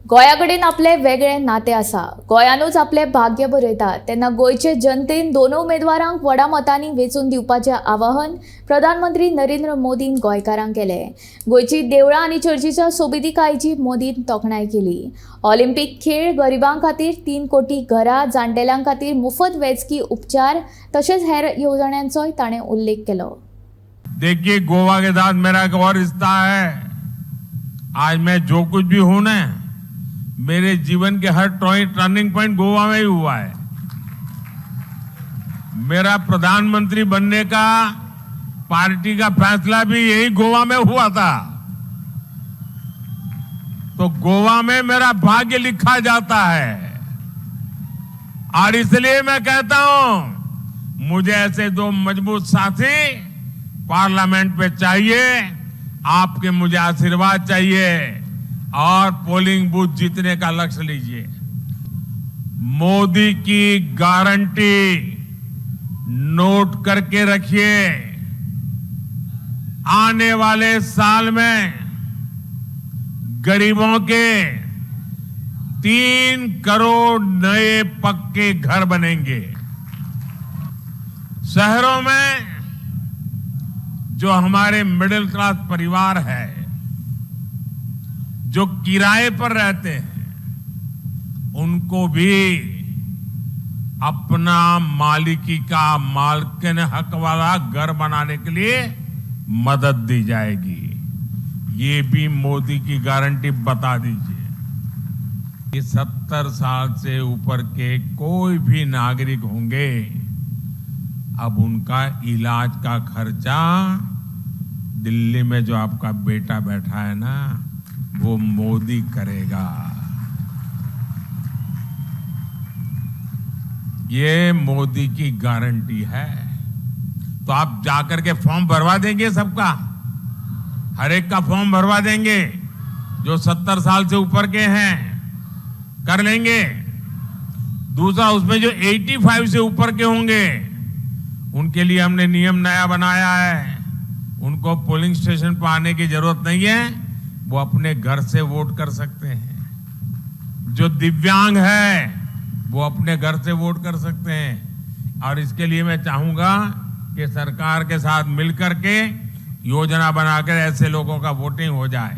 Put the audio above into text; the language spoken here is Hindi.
गोंया कडेन आपले वेगळे नाते आसा. गोंयानूच आपले भाग्य बरयतात तेन्ना गोंयचे जनतेन दोनूय उमेदवारांक व्हडा मतांनी वेंचून दिवपाचें आवाहन प्रधानमंत्री नरेंद्र मोदीन गोंयकारांक केलें. गोंयची देवळां आनी चर्चीच्या सोबितीकायेची मोदीन तोखणाय केली. ऑलिंपीक खेळ, गरिबां खातीर 3 कोटी घरां, जाण्टेल्यां खातीर मुफत वैजकी उपचार तशेंच हेर येवजण्यांचोय ताणें उल्लेख केलो. देखिए, गोवा के साथ मेरा एक और रिश्ता है. आज मैं जो कुछ भी हूं ना, मेरे जीवन के हर टर्निंग पॉइंट गोवा में ही हुआ है. मेरा प्रधानमंत्री बनने का पार्टी का फैसला भी यही गोवा में हुआ था. तो गोवा में मेरा भाग्य लिखा जाता है और इसलिए मैं कहता हूं, मुझे ऐसे दो मजबूत साथी पार्लियामेंट पे चाहिए. आपके मुझे आशीर्वाद चाहिए और पोलिंग बूथ जीतने का लक्ष्य लीजिए. मोदी की गारंटी नोट करके रखिए. आने वाले साल में गरीबों के 3 करोड़ नए पक्के घर बनेंगे. शहरों में जो हमारे मिडिल क्लास परिवार है, जो किराए पर रहते हैं, उनको भी अपना मालिकी का मालिकाना हक वाला घर बनाने के लिए मदद दी जाएगी. ये भी मोदी की गारंटी बता दीजिए कि 70 साल से ऊपर के कोई भी नागरिक होंगे, अब उनका इलाज का खर्चा दिल्ली में जो आपका बेटा बैठा है ना, वो मोदी करेगा. ये मोदी की गारंटी है. तो आप जाकर के फॉर्म भरवा देंगे सबका, हर एक का फॉर्म भरवा देंगे. जो 70 साल से ऊपर के हैं कर लेंगे. दूसरा, उसमें जो 85 से ऊपर के होंगे उनके लिए हमने नियम नया बनाया है. उनको पोलिंग स्टेशन पर आने की जरूरत नहीं है, वो अपने घर से वोट कर सकते हैं. जो दिव्यांग है वो अपने घर से वोट कर सकते हैं. और इसके लिए मैं चाहूंगा कि सरकार के साथ मिलकर के योजना बनाकर ऐसे लोगों का वोटिंग हो जाए.